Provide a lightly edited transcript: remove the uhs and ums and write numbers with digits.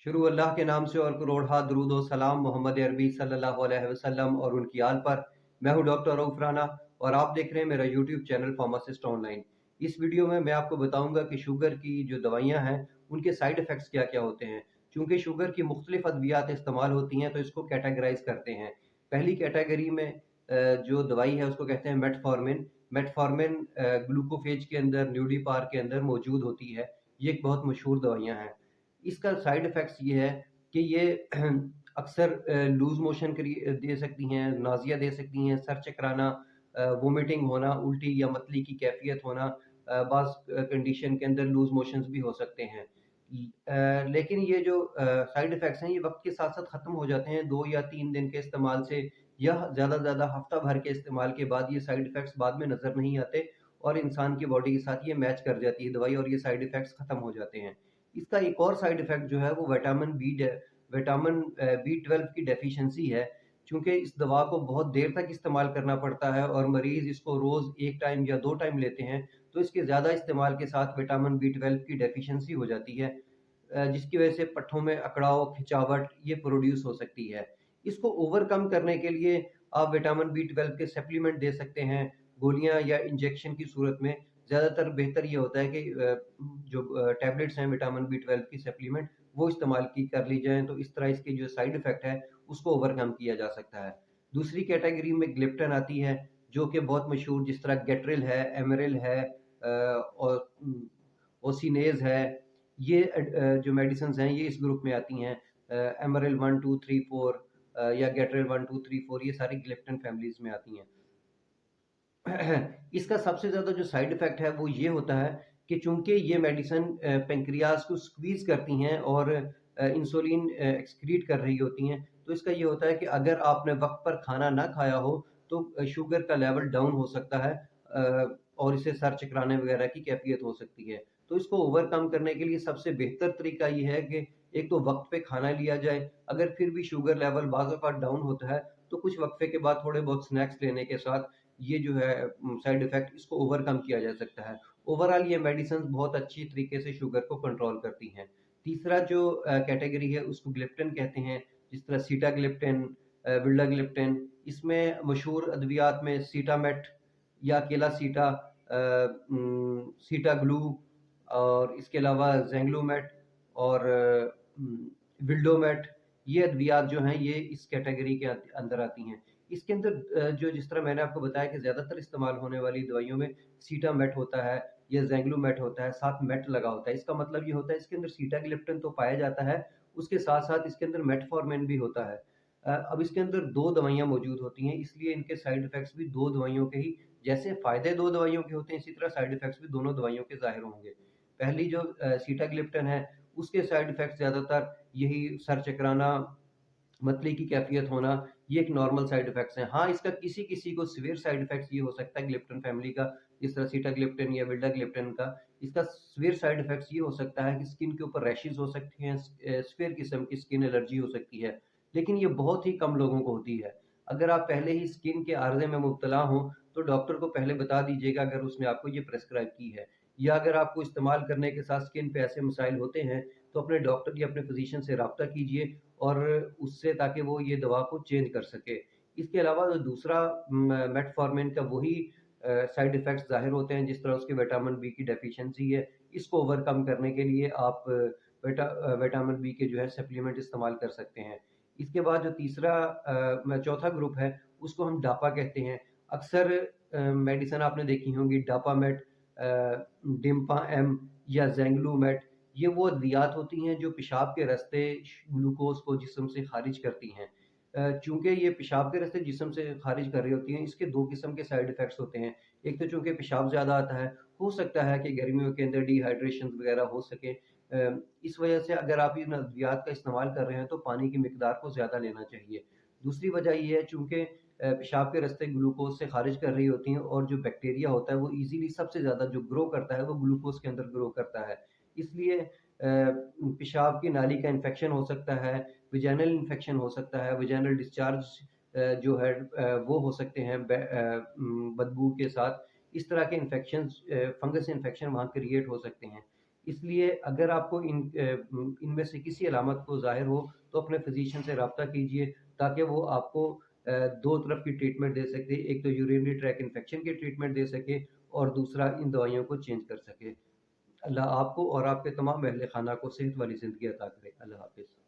शुरू अल्लाह के नाम से और करोड़ दरूद व सलाम मोहम्मद अरबी सल्लल्लाहु अलैहि वसल्लम और उनकी आल पर। मैं हूं डॉक्टर रऊफ राना और आप देख रहे हैं मेरा यूट्यूब चैनल फार्मासिस्ट ऑनलाइन। इस वीडियो में मैं आपको बताऊंगा कि शुगर की जो दवाइयां हैं उनके साइड इफ़ेक्ट्स क्या क्या होते हैं। चूँकि शुगर की मुख्तलिफ अद्वियात इस्तेमाल होती हैं तो इसको कैटेगराइज करते हैं। पहली कैटेगरी में जो दवाई है उसको कहते हैं मेटफॉर्मिन। मेटफॉर्मिन ग्लूकोफेज के अंदर, न्यूडीपार के अंदर मौजूद होती है। ये एक बहुत मशहूर दवाइयाँ हैं। इसका साइड इफ़ेक्ट्स ये है कि ये अक्सर लूज़ मोशन दे सकती हैं, नाज़िया दे सकती हैं, सर चकराना, वोमिटिंग होना, उल्टी या मतली की कैफ़ियत होना, बाज़ कंडीशन के अंदर लूज़ मोशंस भी हो सकते हैं। लेकिन ये जो साइड इफ़ेक्ट्स हैं ये वक़्त के साथ-साथ ख़त्म हो जाते हैं 2 या 3 दिन के इस्तेमाल से, या ज़्यादा से ज़्यादा हफ़्ता भर के इस्तेमाल के बाद ये साइड इफ़ेक्ट्स बाद में नज़र नहीं आते और इंसान की बॉडी के साथ ये मैच कर जाती है दवाई और ये साइड इफ़ेक्ट्स ख़त्म हो जाते हैं। इसका एक और साइड इफ़ेक्ट जो है वो विटामिन बी 12 की डेफिशिएंसी है। चूँकि इस दवा को बहुत देर तक इस्तेमाल करना पड़ता है और मरीज़ इसको रोज़ 1 टाइम या 2 टाइम लेते हैं, तो इसके ज़्यादा इस्तेमाल के साथ विटामिन बी 12 की डेफिशिएंसी हो जाती है, जिसकी वजह से पट्ठों में अकड़ाव, खिंचावट ये प्रोड्यूस हो सकती है। इसको ओवरकम करने के लिए आप विटामिन बी 12 के सप्लीमेंट दे सकते हैं, गोलियाँ या इंजेक्शन की सूरत में। ज़्यादातर बेहतर ये होता है कि जो टैबलेट्स हैं विटामिन बी 12 की सप्लीमेंट वो इस्तेमाल की कर ली जाएँ, तो इस तरह इसके जो साइड इफ़ेक्ट है उसको ओवरकम किया जा सकता है। दूसरी कैटेगरी में ग्लिप्टन आती है, जो कि बहुत मशहूर, जिस तरह गेट्रिल है, एमेरिल है, और ओसिनेज़ है। ये जो मेडिसिन्स हैं ये इस ग्रुप में आती हैं। एमेरिल 1, 2, 3, 4 या गेट्रिल 1, 2, 3, 4 ये सारी ग्लिप्टन फैमिलीज़ में आती हैं। इसका सबसे ज़्यादा जो साइड इफ़ेक्ट है वो ये होता है कि चूँकि ये मेडिसिन पैंक्रियाज़ को स्क्वीज़ करती हैं और इंसुलिन एक्सक्रीट कर रही होती हैं, तो इसका ये होता है कि अगर आपने वक़्त पर खाना ना खाया हो तो शुगर का लेवल डाउन हो सकता है, और इससे सर चकराने वग़ैरह की कैफ़ियत हो सकती है। तो इसको ओवरकम करने के लिए सबसे बेहतर तरीका ये है कि एक तो वक़्त पे खाना लिया जाए, अगर फिर भी शुगर लेवल बाज़ औक़ात डाउन होता है, तो कुछ वक़्फ़े के बाद थोड़े बहुत स्नैक्स लेने के साथ ये जो है साइड इफ़ेक्ट इसको ओवरकम किया जा सकता है। ओवरऑल ये मेडिसिन्स बहुत अच्छी तरीके से शुगर को कंट्रोल करती हैं। तीसरा जो कैटेगरी है उसको ग्लिप्टन कहते हैं, जिस तरह सीटाग्लिप्टिन, विल्डाग्लिप्टिन। इसमें मशहूर अद्वियात में सीटामेट या अकेला सीटाग्लू और इसके अलावा ज़ेंग्लूमेट और विल्डोमेट, ये अद्वियात जो हैं ये इस कैटेगरी के अंदर आती हैं। इसके अंदर जो जिस तरह मैंने आपको बताया कि ज़्यादातर इस्तेमाल होने वाली दवाइयों में सीटामेट होता है या ज़ेंग्लूमेट होता है, साथ मेट लगा होता है। इसका मतलब ये होता है इसके अंदर सीटाग्लिप्टिन तो पाया जाता है, उसके साथ-साथ इसके अंदर मेटफॉर्मिन भी होता है। अब इसके अंदर 2 दवाइयाँ मौजूद होती हैं, इसलिए इनके साइड इफ़ेक्ट्स भी 2 दवाइयों के ही, जैसे फ़ायदे 2 दवाइयों के होते हैं, इसी तरह साइड इफ़ेक्ट्स भी दोनों दवाइयों के ज़ाहिर होंगे। पहली जो सीटाग्लिप्टिन है, उसके साइड इफ़ेक्ट्स ज़्यादातर यही सर चकराना, मतली की कैफ़ियत होना, ये एक नॉर्मल साइड इफ़ेक्ट्स हैं। हाँ, इसका किसी-किसी को सीवियर साइड इफ़ेक्ट्स ये हो सकता है ग्लिप्टिन फ़ैमिली का, जिस तरह सीटाग्लिप्टिन या विल्डाग्लिप्टिन का। इसका सीवियर साइड इफ़ेक्ट्स ये हो सकता है कि स्किन के ऊपर रैशेज़ हो सकती हैं, सीवियर किस्म की स्किन एलर्जी हो सकती है, लेकिन ये बहुत ही कम लोगों को होती है। अगर आप पहले ही स्किन के आर्ज़े में मुब्तला हों, तो डॉक्टर को पहले बता दीजिएगा अगर उसने आपको ये प्रिस्क्राइब की है। या अगर आपको इस्तेमाल करने के साथ स्किन पे ऐसे मसाइल होते हैं, तो अपने डॉक्टर या अपने फ़िज़िशियन से राब्ता कीजिए और उससे, ताकि वो ये दवा को चेंज कर सके। इसके अलावा जो दूसरा मेटफॉर्मिन का वही साइड इफ़ेक्ट्स ज़ाहिर होते हैं, जिस तरह उसके विटामिन बी की डेफ़िशिएंसी है। इसको ओवरकम करने के लिए आप विटामिन बी के जो है सप्लीमेंट इस्तेमाल कर सकते हैं। इसके बाद जो चौथा ग्रुप है, उसको हम डापा कहते हैं। अक्सर मेडिसिन आपने देखी होंगी, डापामेट, डिम्पा-एम या ज़ेंग्लूमेट। ये वो अद्वियात होती हैं जो पेशाब के रास्ते ग्लूकोज़ को जिस्म से ख़ारिज करती हैं। चूँकि ये पेशाब के रास्ते जिस्म से ख़ारिज कर रही होती हैं, इसके 2 किस्म के साइड इफ़ेक्ट्स होते हैं। एक तो चूँकि पेशाब ज़्यादा आता है, हो सकता है कि गर्मियों के अंदर डिहाइड्रेशन वग़ैरह हो सके। इस वजह से अगर आप इन अद्वियात का इस्तेमाल कर रहे हैं, तो पानी की मिकदार को ज़्यादा लेना चाहिए। दूसरी वजह ये है, चूँकि पेशाब के रास्ते ग्लूकोज़ से ख़ारिज कर रही होती हैं और जो बैक्टीरिया होता है वो ईज़िली सबसे ज़्यादा जो ग्रो करता है वो ग्लूकोज़ के अंदर ग्रो करता है। इसलिए पेशाब की नाली का इन्फेक्शन हो सकता है, वेजाइनल इन्फेक्शन हो सकता है, वेजाइनल डिस्चार्ज जो है वो हो सकते हैं बदबू के साथ। इस तरह के इन्फेक्शंस, फंगस इन्फेक्शन वहाँ क्रिएट हो सकते हैं। اس لیے اگر آپ کو ان میں سے کسی علامت کو ظاہر ہو تو اپنے فزیشین سے رابطہ کیجئے، تاکہ وہ آپ کو دو طرف کی ٹریٹمنٹ دے سکتے، ایک تو یورینری ٹریک انفیکشن کی ٹریٹمنٹ دے سکے، اور دوسرا ان دوائیوں کو چینج کر سکے۔ اللہ آپ کو اور آپ کے تمام اہل خانہ کو صحت والی زندگی عطا کرے۔ اللہ حافظ۔